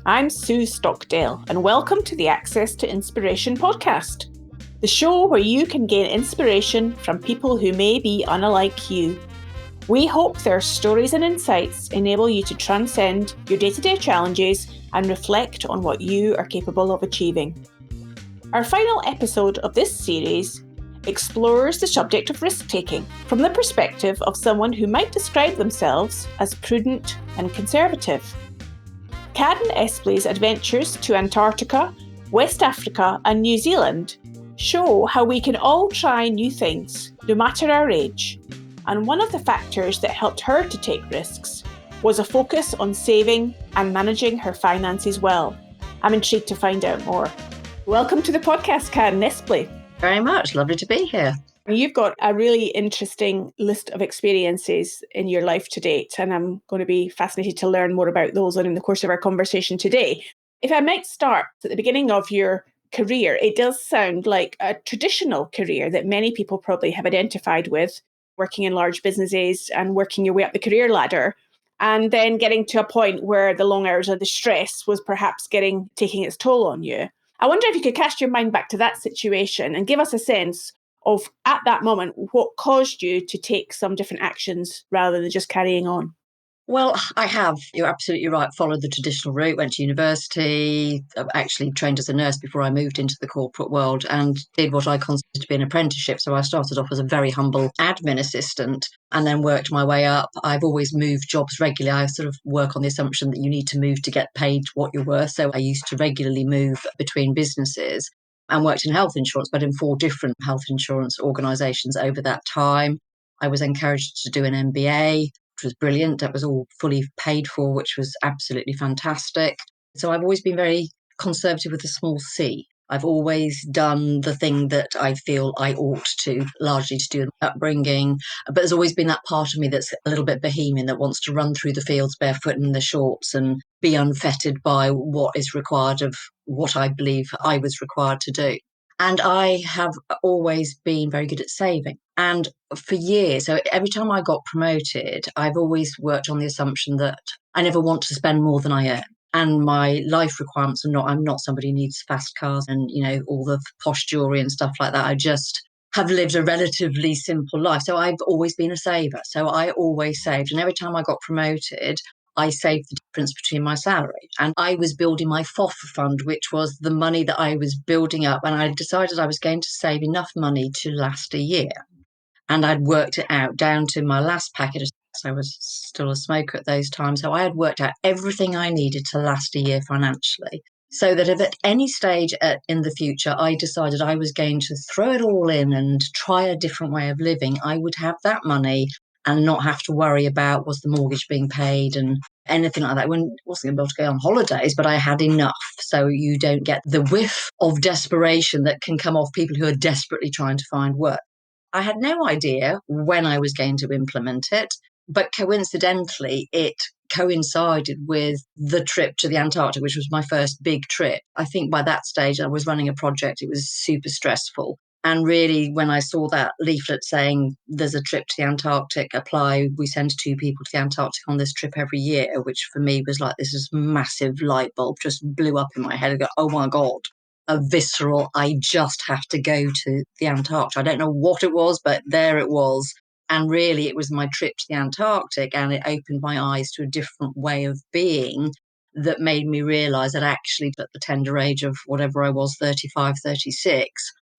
I'm Sue Stockdale, and welcome to the Access to Inspiration podcast, the show where you can gain inspiration from people who may be unlike you. We hope their stories and insights enable you to transcend your day-to-day challenges and reflect on what you are capable of achieving. Our final episode of this series explores the subject of risk-taking from the perspective of someone who might describe themselves as prudent and conservative. Karen Espley's adventures to Antarctica, West Africa and New Zealand show how we can all try new things, no matter our age. And one of the factors that helped her to take risks was a focus on saving and managing her finances well. I'm intrigued to find out more. Welcome to the podcast, Karen Espley. Very much. Lovely to be here. You've got a really interesting list of experiences in your life to date, and I'm going to be fascinated to learn more about those in the course of our conversation today. If I might start at the beginning of your career, it does sound like a traditional career that many people probably have identified with, working in large businesses and working your way up the career ladder, and then getting to a point where the long hours or the stress was perhaps taking its toll on you. I wonder if you could cast your mind back to that situation and give us a sense of, at that moment, what caused you to take some different actions rather than just carrying on. Well, I have. You're absolutely right. Followed the traditional route, went to university, actually trained as a nurse before I moved into the corporate world and did what I considered to be an apprenticeship. So I started off as a very humble admin assistant and then worked my way up. I've always moved jobs regularly. I sort of work on the assumption that you need to move to get paid what you're worth. So I used to regularly move between businesses and worked in health insurance, but in 4 different health insurance organisations over that time. I was encouraged to do an MBA, which was brilliant. That was all fully paid for, which was absolutely fantastic. So I've always been very conservative with a small c. I've always done the thing that I feel I ought to, largely to do with upbringing. But there's always been that part of me that's a little bit bohemian that wants to run through the fields barefoot in the shorts and be unfettered by what is required of what I believe I was required to do. And I have always been very good at saving. And for years, so every time I got promoted, I've always worked on the assumption that I never want to spend more than I earn. And my life requirements I'm not somebody who needs fast cars and, all the posh jewelry and stuff like that. I just have lived a relatively simple life. So I've always been a saver. So I always saved. And every time I got promoted, I saved the difference between my salary. And I was building my FOF fund, which was the money that I was building up. And I decided I was going to save enough money to last a year. And I'd worked it out down to my last packet of cigarettes. I was still a smoker at those times. So I had worked out everything I needed to last a year financially. So that if at any stage in the future I decided I was going to throw it all in and try a different way of living, I would have that money and not have to worry about was the mortgage being paid and anything like that. I wasn't able to go on holidays, but I had enough. So you don't get the whiff of desperation that can come off people who are desperately trying to find work. I had no idea when I was going to implement it, but coincidentally, it coincided with the trip to the Antarctic, which was my first big trip. I think by that stage, I was running a project. It was super stressful. And really, when I saw that leaflet saying there's a trip to the Antarctic, apply, we send 2 people to the Antarctic on this trip every year, which for me was like this massive light bulb just blew up in my head. I go, oh my God. A visceral, I just have to go to the Antarctic. I don't know what it was, but there it was. And really, it was my trip to the Antarctic, and it opened my eyes to a different way of being that made me realise that actually at the tender age of whatever I was, 35, 36,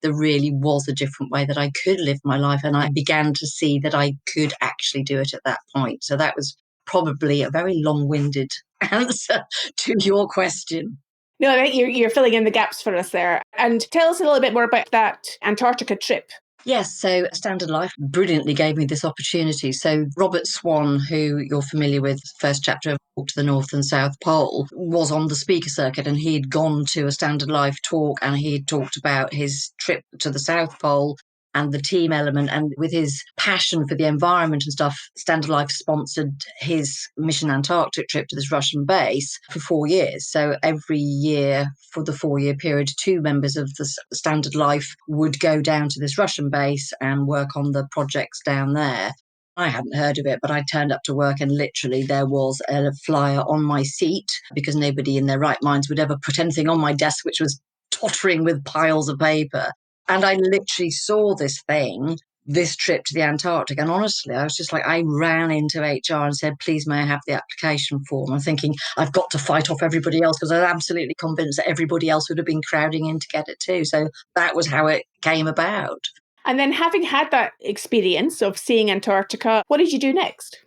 there really was a different way that I could live my life. And I began to see that I could actually do it at that point. So that was probably a very long-winded answer to your question. No, I think you're filling in the gaps for us there. And tell us a little bit more about that Antarctica trip. Yes, so Standard Life brilliantly gave me this opportunity. So Robert Swan, who you're familiar with, first chapter of Walk to the North and South Pole, was on the speaker circuit and he'd gone to a Standard Life talk and he'd talked about his trip to the South Pole and the team element. And with his passion for the environment and stuff, Standard Life sponsored his Mission Antarctic trip to this Russian base for 4 years. So every year for the 4-year period, 2 members of the Standard Life would go down to this Russian base and work on the projects down there. I hadn't heard of it, but I turned up to work and literally there was a flyer on my seat because nobody in their right minds would ever put anything on my desk, which was tottering with piles of paper. And I literally saw this thing, this trip to the Antarctic. And honestly, I was just like, I ran into HR and said, please, may I have the application form? I'm thinking, I've got to fight off everybody else because I was absolutely convinced that everybody else would have been crowding in to get it too. So that was how it came about. And then having had that experience of seeing Antarctica, what did you do next?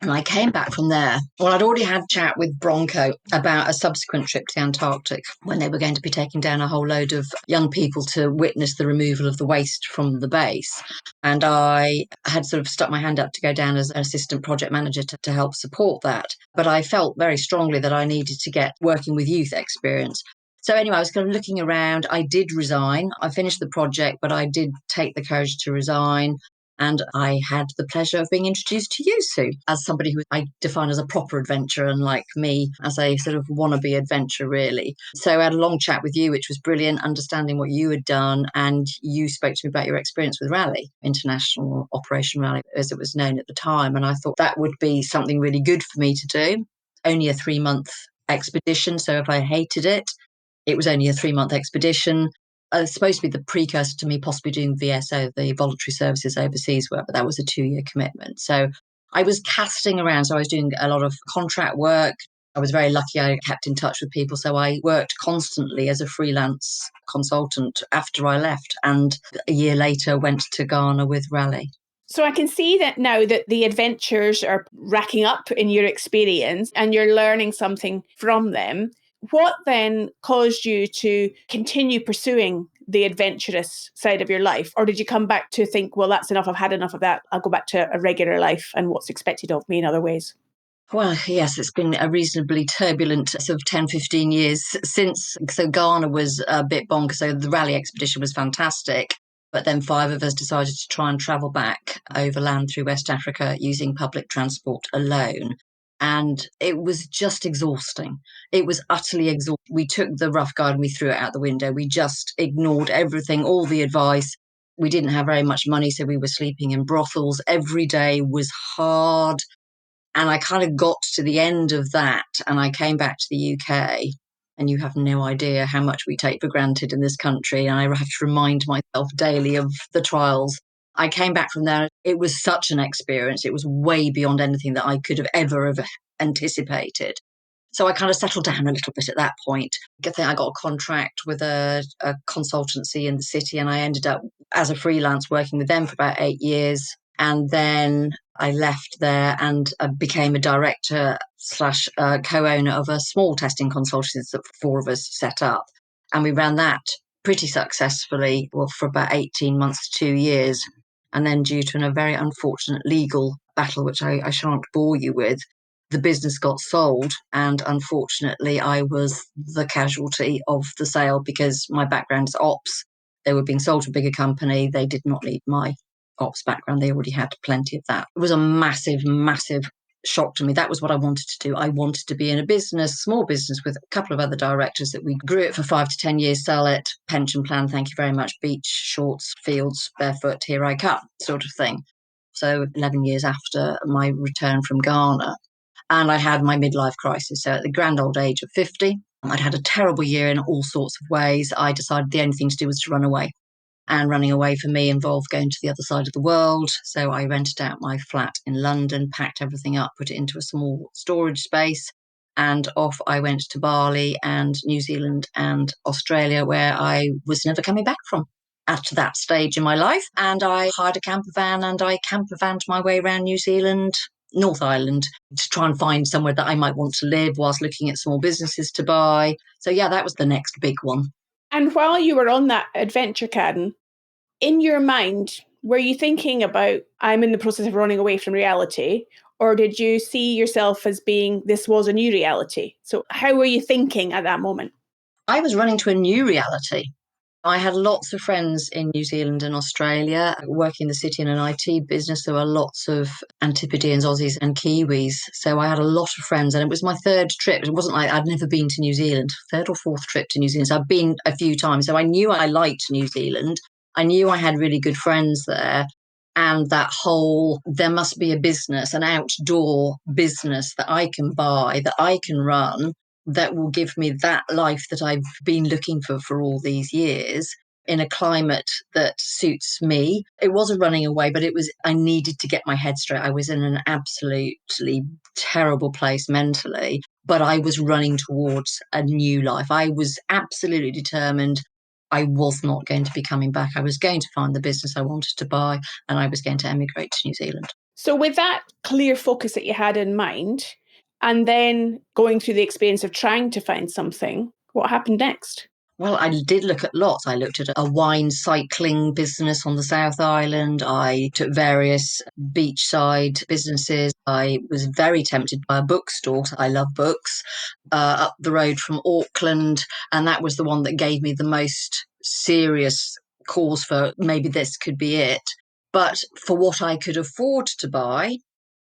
And I came back from there. Well, I'd already had a chat with Bronco about a subsequent trip to the Antarctic when they were going to be taking down a whole load of young people to witness the removal of the waste from the base. And I had sort of stuck my hand up to go down as an assistant project manager to help support that. But I felt very strongly that I needed to get working with youth experience. So anyway, I was kind of looking around. I did resign. I finished the project, but I did take the courage to resign. And I had the pleasure of being introduced to you, Sue, as somebody who I define as a proper adventurer, and like me, as a sort of wannabe adventurer, really. So I had a long chat with you, which was brilliant, understanding what you had done. And you spoke to me about your experience with Raleigh International, Operation Raleigh, as it was known at the time. And I thought that would be something really good for me to do. Only a 3-month expedition. So if I hated it, it was only a 3-month expedition. It's supposed to be the precursor to me possibly doing VSO, the voluntary services overseas work, but that was a 2-year commitment. So I was casting around. So I was doing a lot of contract work. I was very lucky I kept in touch with people. So I worked constantly as a freelance consultant after I left. And a year later, went to Ghana with Raleigh. So I can see that now that the adventures are racking up in your experience and you're learning something from them. What then caused you to continue pursuing the adventurous side of your life? Or did you come back to think, well, that's enough, I've had enough of that, I'll go back to a regular life and what's expected of me in other ways? Well, yes, it's been a reasonably turbulent sort of 10, 15 years since. So Ghana was a bit bonkers. So the Raleigh expedition was fantastic. But then 5 of us decided to try and travel back overland through West Africa using public transport alone. And it was just exhausting. It was utterly exhausting. We took the rough guide and we threw it out the window. We just ignored everything, all the advice. We didn't have very much money, so we were sleeping in brothels. Every day was hard. And I kind of got to the end of that and I came back to the UK. And you have no idea how much we take for granted in this country. And I have to remind myself daily of the trials. I came back from there. It was such an experience. It was way beyond anything that I could have ever anticipated. So I kind of settled down a little bit at that point. I think I got a contract with a consultancy in the city and I ended up as a freelance working with them for about 8 years. And then I left there and became a director slash co-owner of a small testing consultancy that 4 of us set up. And we ran that pretty successfully, well, for about 18 months to 2 years. And then due to a very unfortunate legal battle, which I shan't bore you with, the business got sold. And unfortunately, I was the casualty of the sale because my background is ops. They were being sold to a bigger company. They did not need my ops background. They already had plenty of that. It was a massive, massive shock to me. That was what I wanted to do. I wanted to be in a business, small business with a couple of other directors that we grew it for 5 to 10 years, sell it, pension plan, thank you very much, beach, shorts, fields, barefoot, here I come, sort of thing. So 11 years after my return from Ghana. And I had my midlife crisis. So at the grand old age of 50, I'd had a terrible year in all sorts of ways. I decided the only thing to do was to run away. And running away for me involved going to the other side of the world. So I rented out my flat in London, packed everything up, put it into a small storage space, and off I went to Bali and New Zealand and Australia, where I was never coming back from at that stage in my life. And I hired a camper van and I camper vanned my way around New Zealand, North Island, to try and find somewhere that I might want to live whilst looking at small businesses to buy. So yeah, that was the next big one. And while you were on that adventure, Karen, in your mind, were you thinking about, I'm in the process of running away from reality? Or did you see yourself as being, this was a new reality? So how were you thinking at that moment? I was running to a new reality. I had lots of friends in New Zealand and Australia. Working in the city in an IT business, there were lots of Antipodeans, Aussies and Kiwis. So I had a lot of friends and it was my 3rd trip. It wasn't like I'd never been to New Zealand, 3rd or 4th trip to New Zealand. So I've been a few times. So I knew I liked New Zealand. I knew I had really good friends there. And that whole, there must be a business, an outdoor business that I can buy, that I can run, that will give me that life that I've been looking for all these years in a climate that suits me. It wasn't running away, but I needed to get my head straight. I was in an absolutely terrible place mentally, but I was running towards a new life. I was absolutely determined. I was not going to be coming back. I was going to find the business I wanted to buy, and I was going to emigrate to New Zealand. So with that clear focus that you had in mind, and then going through the experience of trying to find something, what happened next? Well, I did look at lots. I looked at a wine cycling business on the South Island. I took various beachside businesses. I was very tempted by a bookstore. I love books. Up the road from Auckland. And that was the one that gave me the most serious cause for maybe this could be it. But for what I could afford to buy,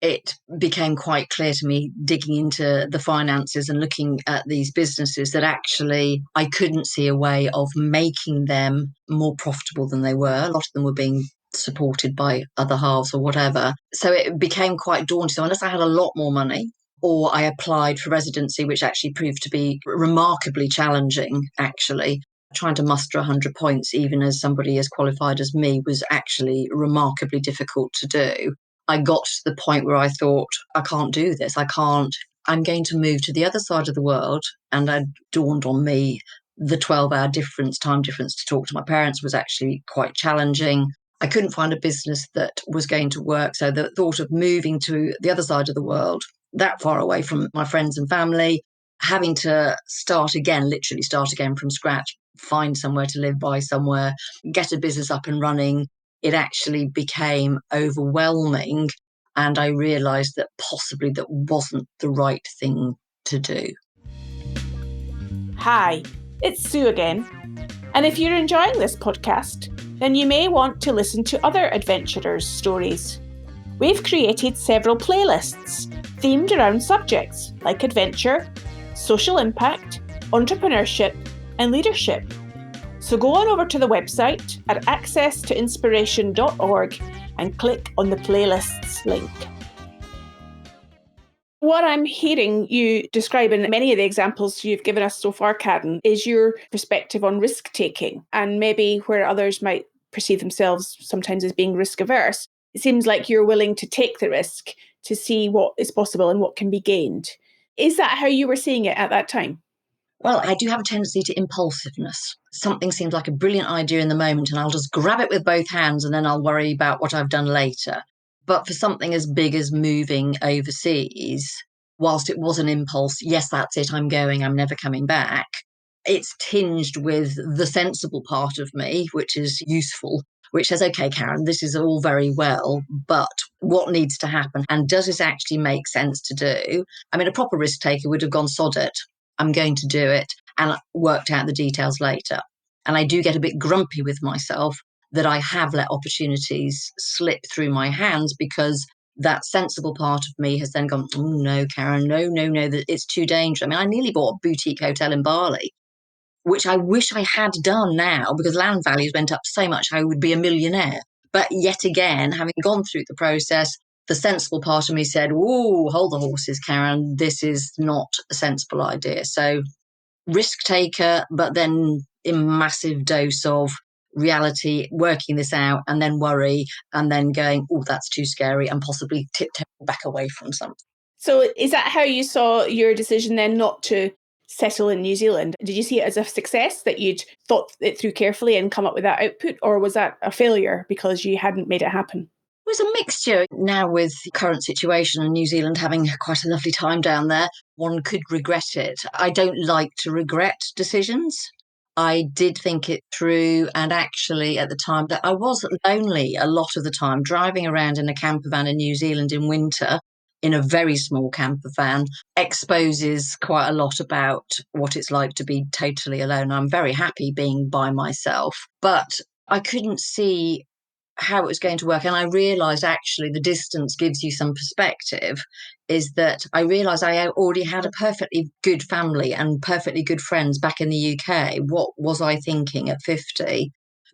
it became quite clear to me, digging into the finances and looking at these businesses, that actually I couldn't see a way of making them more profitable than they were. A lot of them were being supported by other halves or whatever. So it became quite daunting. So unless I had a lot more money, or I applied for residency, which actually proved to be remarkably challenging, actually. Trying to muster 100 points, even as somebody as qualified as me, was actually remarkably difficult to do. I got to the point where I thought, I can't do this. I'm going to move to the other side of the world. And it dawned on me, the 12-hour time difference to talk to my parents was actually quite challenging. I couldn't find a business that was going to work. So the thought of moving to the other side of the world, that far away from my friends and family, having to literally start again from scratch, find somewhere to live, buy somewhere, get a business up and running, it actually became overwhelming. And I realised that possibly that wasn't the right thing to do. Hi, it's Sue again. And if you're enjoying this podcast, then you may want to listen to other adventurers' stories. We've created several playlists themed around subjects like adventure, social impact, entrepreneurship, and leadership. So go on over to the website at accesstoinspiration.org and click on the playlists link. What I'm hearing you describe in many of the examples you've given us so far, Karen, is your perspective on risk-taking, and maybe where others might perceive themselves sometimes as being risk-averse. It seems like you're willing to take the risk to see what is possible and what can be gained. Is that how you were seeing it at that time? Well, I do have a tendency to impulsiveness. Something seems like a brilliant idea in the moment, and I'll just grab it with both hands, and then I'll worry about what I've done later. But for something as big as moving overseas, whilst it was an impulse, yes, that's it, I'm going, I'm never coming back, it's tinged with the sensible part of me, which is useful, which says, okay, Karen, this is all very well, but what needs to happen? And does this actually make sense to do? I mean, a proper risk taker would have gone, sod it, I'm going to do it, and worked out the details later. And I do get a bit grumpy with myself that I have let opportunities slip through my hands, because that sensible part of me has then gone, oh no, Karen, no, that it's too dangerous. I mean, I nearly bought a boutique hotel in Bali, which I wish I had done now, because land values went up so much I would be a millionaire. But yet again, having gone through the process, the sensible part of me said, oh, hold the horses, Karen, this is not a sensible idea. So risk taker, but then in massive dose of reality, working this out, and then worry, and then going, oh, that's too scary, and possibly tiptoe back away from something. So is that how you saw your decision then not to settle in New Zealand? Did you see it as a success that you'd thought it through carefully and come up with that output, or was that a failure because you hadn't made it happen? It was a mixture. Now, with the current situation in New Zealand, having quite a lovely time down there, one could regret it. I don't like to regret decisions. I did think it through, and actually at the time that I was lonely a lot of the time, driving around in a camper van in New Zealand in winter, in a very small camper van, exposes quite a lot about what it's like to be totally alone. I'm very happy being by myself, but I couldn't see how it was going to work. And I realised actually the distance gives you some perspective, is that I realised I already had a perfectly good family and perfectly good friends back in the UK. What was I thinking at 50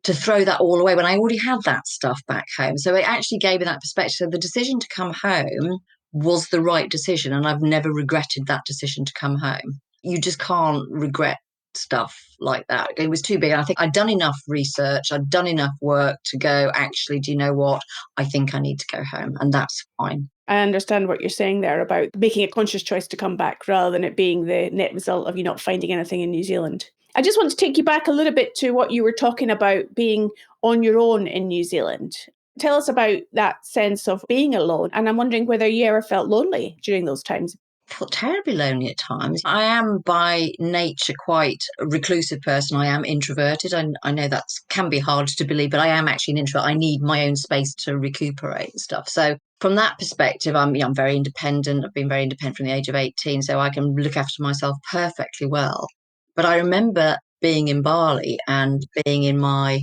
to throw that all away when I already had that stuff back home. So it actually gave me that perspective. So the decision to come home was the right decision. And I've never regretted that decision to come home. You just can't regret stuff like that. It was too big. And I think I'd done enough research, I'd done enough work to go, actually, do you know what? I think I need to go home. And that's fine. I understand what you're saying there about making a conscious choice to come back rather than it being the net result of you not finding anything in New Zealand. I just want to take you back a little bit to what you were talking about being on your own in New Zealand. Tell us about that sense of being alone. And I'm wondering whether you ever felt lonely during those times. I felt terribly lonely at times. I am by nature quite a reclusive person. I am introverted. I know that can be hard to believe, but I am actually an introvert. I need my own space to recuperate and stuff. So from that perspective, I'm very independent. I've been very independent from the age of 18, so I can look after myself perfectly well. But I remember being in Bali and being in my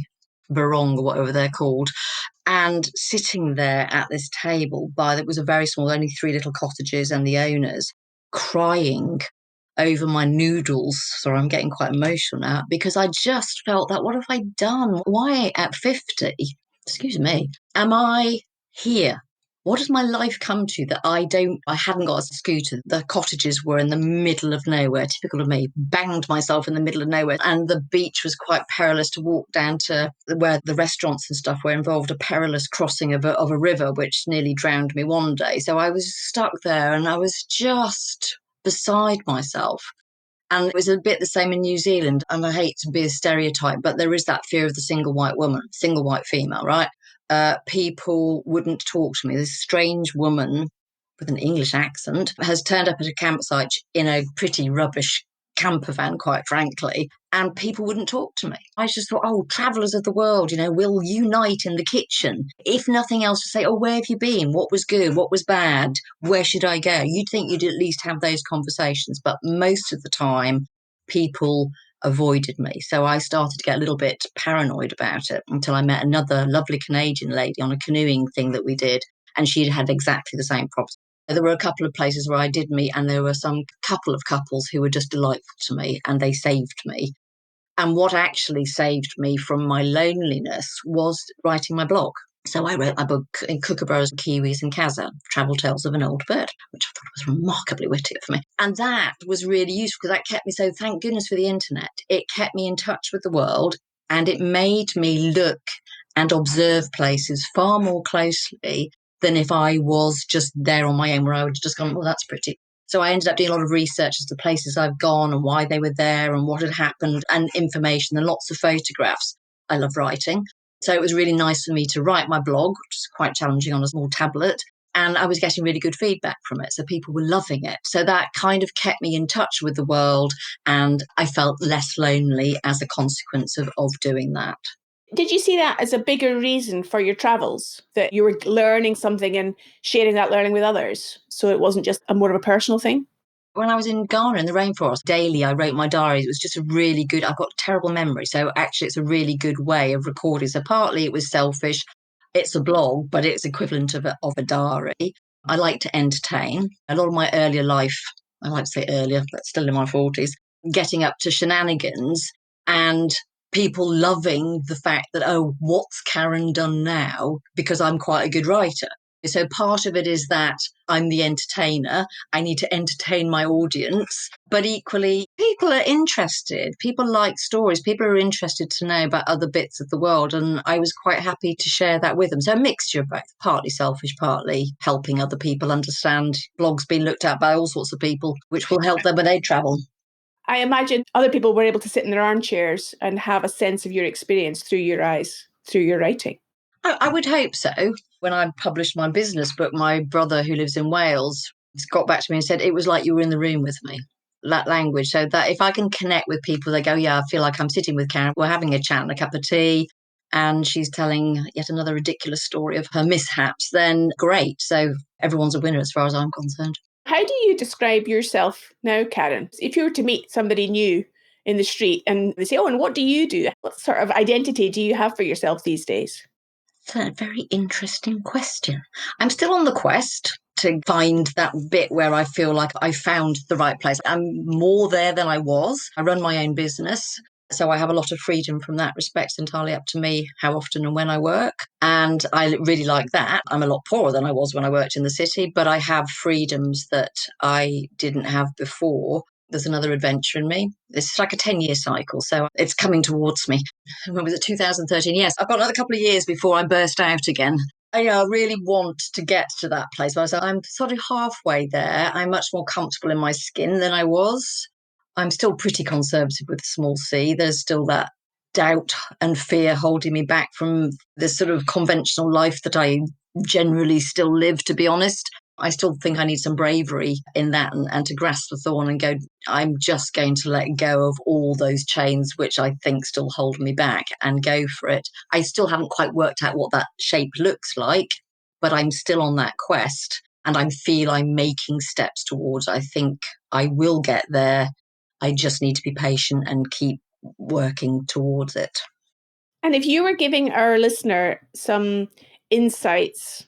barong or whatever they're called, and sitting there at this table by that was a very small, only three little cottages and the owners, crying over my noodles. Sorry, I'm getting quite emotional now because I just felt that what have I done? Why at 50, excuse me, am I here? What has my life come to that I hadn't got a scooter. The cottages were in the middle of nowhere, typical of me, banged myself in the middle of nowhere. And the beach was quite perilous to walk down to where the restaurants and stuff were involved, a perilous crossing of a river, which nearly drowned me one day. So I was stuck there and I was just beside myself. And it was a bit the same in New Zealand. And I hate to be a stereotype, but there is that fear of the single white woman, single white female, right? People wouldn't talk to me. This strange woman with an English accent has turned up at a campsite in a pretty rubbish camper van, quite frankly, and people wouldn't talk to me. I just thought, oh, travellers of the world, we'll unite in the kitchen. If nothing else, to say, oh, where have you been? What was good? What was bad? Where should I go? You'd think you'd at least have those conversations, but most of the time, people avoided me. So I started to get a little bit paranoid about it until I met another lovely Canadian lady on a canoeing thing that we did, and she'd had exactly the same problem. There were a couple of places where I did meet, and there were some couple of couples who were just delightful to me, and they saved me. And what actually saved me from my loneliness was writing my blog. So I wrote my book in Kookaburras, Kiwis and Kaza, Travel Tales of an Old Bird, which I thought was remarkably witty of me. And that was really useful because that kept me, so thank goodness for the internet. It kept me in touch with the world and it made me look and observe places far more closely than if I was just there on my own, where I would just gone, well, that's pretty. So I ended up doing a lot of research as to places I've gone and why they were there and what had happened, and information and lots of photographs. I love writing. So it was really nice for me to write my blog, which is quite challenging on a small tablet. And I was getting really good feedback from it. So people were loving it. So that kind of kept me in touch with the world. And I felt less lonely as a consequence of doing that. Did you see that as a bigger reason for your travels, that you were learning something and sharing that learning with others? So it wasn't just a more of a personal thing? When I was in Ghana in the rainforest, daily I wrote my diaries. It was just a really good, I've got terrible memory. So actually it's a really good way of recording. So partly it was selfish. It's a blog, but it's equivalent of a diary. I like to entertain. A lot of my earlier life, I like to say earlier, but still in my 40s, getting up to shenanigans and people loving the fact that, oh, what's Karen done now? Because I'm quite a good writer. So part of it is that I'm the entertainer. I need to entertain my audience. But equally, people are interested. People like stories. People are interested to know about other bits of the world. And I was quite happy to share that with them. So a mixture of both, partly selfish, partly helping other people understand. Blogs being looked at by all sorts of people, which will help them when they travel. I imagine other people were able to sit in their armchairs and have a sense of your experience through your eyes, through your writing. I would hope so. When I published my business book, my brother who lives in Wales got back to me and said, it was like you were in the room with me, that language. So that if I can connect with people, they go, yeah, I feel like I'm sitting with Karen. We're having a chat and a cup of tea, and she's telling yet another ridiculous story of her mishaps, then great. So everyone's a winner as far as I'm concerned. How do you describe yourself now, Karen? If you were to meet somebody new in the street and they say, oh, and what do you do? What sort of identity do you have for yourself these days? It's a very interesting question. I'm still on the quest to find that bit where I feel like I found the right place. I'm more there than I was. I run my own business. So I have a lot of freedom from that respect. It's entirely up to me how often and when I work. And I really like that. I'm a lot poorer than I was when I worked in the city, but I have freedoms that I didn't have before. There's another adventure in me. It's like a 10-year cycle. So it's coming towards me. When was it, 2013? Yes, I've got another couple of years before I burst out again. I really want to get to that place. I'm sort of halfway there. I'm much more comfortable in my skin than I was. I'm still pretty conservative with a small c. There's still that doubt and fear holding me back from the sort of conventional life that I generally still live, to be honest. I still think I need some bravery in that and to grasp the thorn and go, I'm just going to let go of all those chains, which I think still hold me back, and go for it. I still haven't quite worked out what that shape looks like, but I'm still on that quest and I feel I'm making steps towards. I think I will get there. I just need to be patient and keep working towards it. And if you were giving our listener some insights,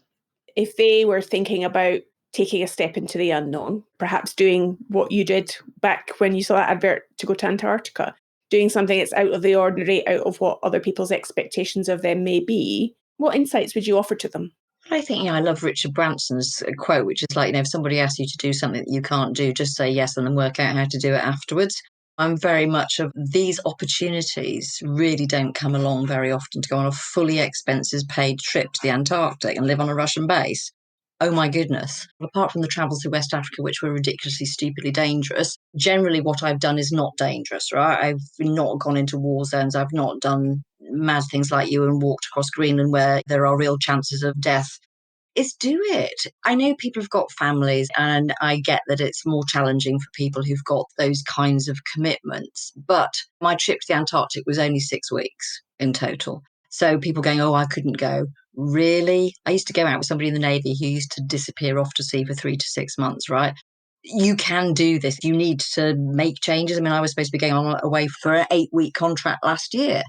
if they were thinking about taking a step into the unknown, perhaps doing what you did back when you saw that advert to go to Antarctica, doing something that's out of the ordinary, out of what other people's expectations of them may be, what insights would you offer to them? I think, I love Richard Branson's quote, which is like, if somebody asks you to do something that you can't do, just say yes and then work out how to do it afterwards. I'm very much of these opportunities really don't come along very often to go on a fully expenses paid trip to the Antarctic and live on a Russian base. Oh my goodness. Apart from the travels to West Africa, which were ridiculously, stupidly dangerous, generally what I've done is not dangerous, right? I've not gone into war zones. I've not done mad things like you and walked across Greenland where there are real chances of death. Is do it. I know people have got families, and I get that it's more challenging for people who've got those kinds of commitments. But my trip to the Antarctic was only 6 weeks in total. So people going, oh, I couldn't go. Really? I used to go out with somebody in the Navy who used to disappear off to sea for 3 to 6 months, right? You can do this. You need to make changes. I mean, I was supposed to be going on away for an 8-week contract last year.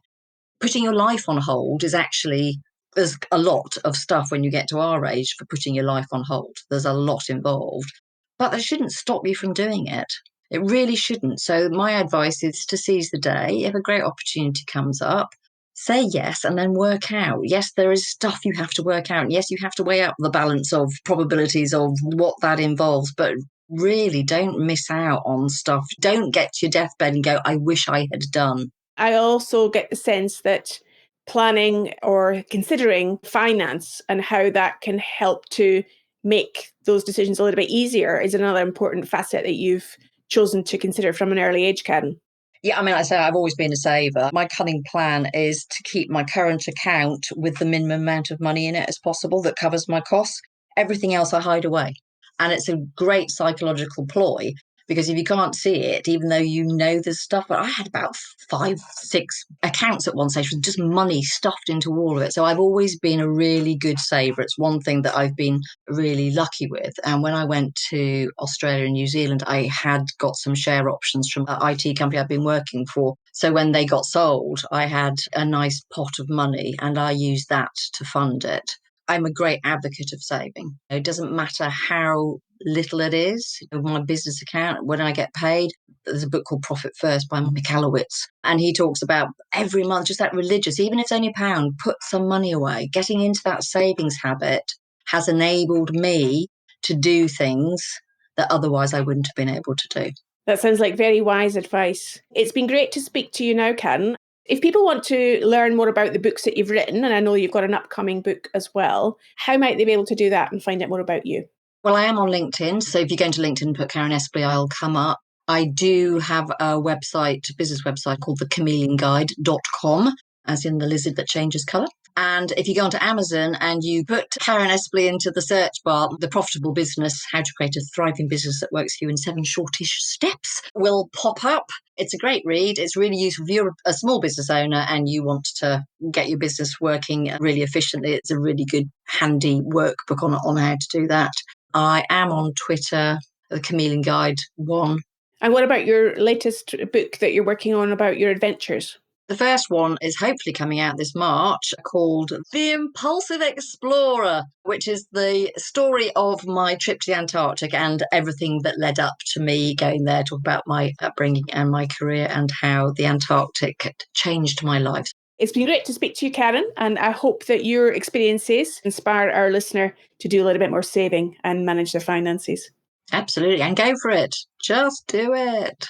Putting your life on hold is actually, there's a lot of stuff when you get to our age for putting your life on hold. There's a lot involved, but that shouldn't stop you from doing it. It really shouldn't. So my advice is to seize the day. If a great opportunity comes up, say yes and then work out. Yes, there is stuff you have to work out. And yes, you have to weigh up the balance of probabilities of what that involves, but really don't miss out on stuff. Don't get to your deathbed and go, I wish I had done. I also get the sense that planning or considering finance and how that can help to make those decisions a little bit easier is another important facet that you've chosen to consider from an early age, Karen. Yeah, I mean, I say I've always been a saver. My cunning plan is to keep my current account with the minimum amount of money in it as possible that covers my costs. Everything else I hide away. And it's a great psychological ploy because if you can't see it, even though you know there's stuff, but I had about 5, 6 accounts at one stage with just money stuffed into all of it. So I've always been a really good saver. It's one thing that I've been really lucky with. And when I went to Australia and New Zealand, I had got some share options from an IT company I've been working for. So when they got sold, I had a nice pot of money and I used that to fund it. I'm a great advocate of saving. It doesn't matter how little it is. My business account, when I get paid, there's a book called Profit First by Michalowicz, and he talks about every month, just that religious, even if it's only £1, put some money away. Getting into that savings habit has enabled me to do things that otherwise I wouldn't have been able to do. That sounds like very wise advice. It's been great to speak to you now, Karen. If people want to learn more about the books that you've written, and I know you've got an upcoming book as well, how might they be able to do that and find out more about you? Well, I am on LinkedIn. So if you go into LinkedIn and put Karen Espley, I'll come up. I do have a website, business website called thechameleonguide.com, as in the lizard that changes colour. And if you go onto Amazon and you put Karen Espley into the search bar, The Profitable Business, How to Create a Thriving Business That Works for You in 7 Shortish Steps will pop up. It's a great read. It's really useful if you're a small business owner and you want to get your business working really efficiently. It's a really good, handy workbook on how to do that. I am on Twitter, The Chameleon Guide 1. And what about your latest book that you're working on about your adventures? The first one is hopefully coming out this March, called The Impulsive Explorer, which is the story of my trip to the Antarctic and everything that led up to me going there, talk about my upbringing and my career and how the Antarctic changed my life. It's been great to speak to you, Karen, and I hope that your experiences inspire our listener to do a little bit more saving and manage their finances. Absolutely, and go for it. Just do it.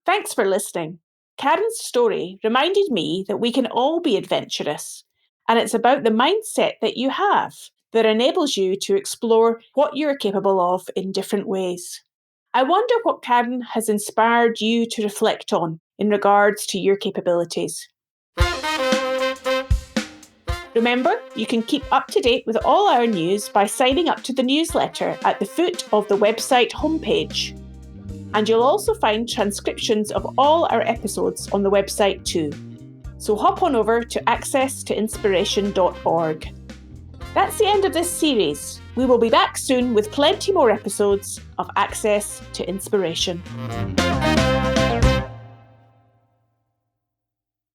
Thanks for listening. Karen's story reminded me that we can all be adventurous, and it's about the mindset that you have that enables you to explore what you're capable of in different ways. I wonder what Karen has inspired you to reflect on in regards to your capabilities. Remember, you can keep up to date with all our news by signing up to the newsletter at the foot of the website homepage. And you'll also find transcriptions of all our episodes on the website too. So hop on over to accesstoinspiration.org. That's the end of this series. We will be back soon with plenty more episodes of Access to Inspiration.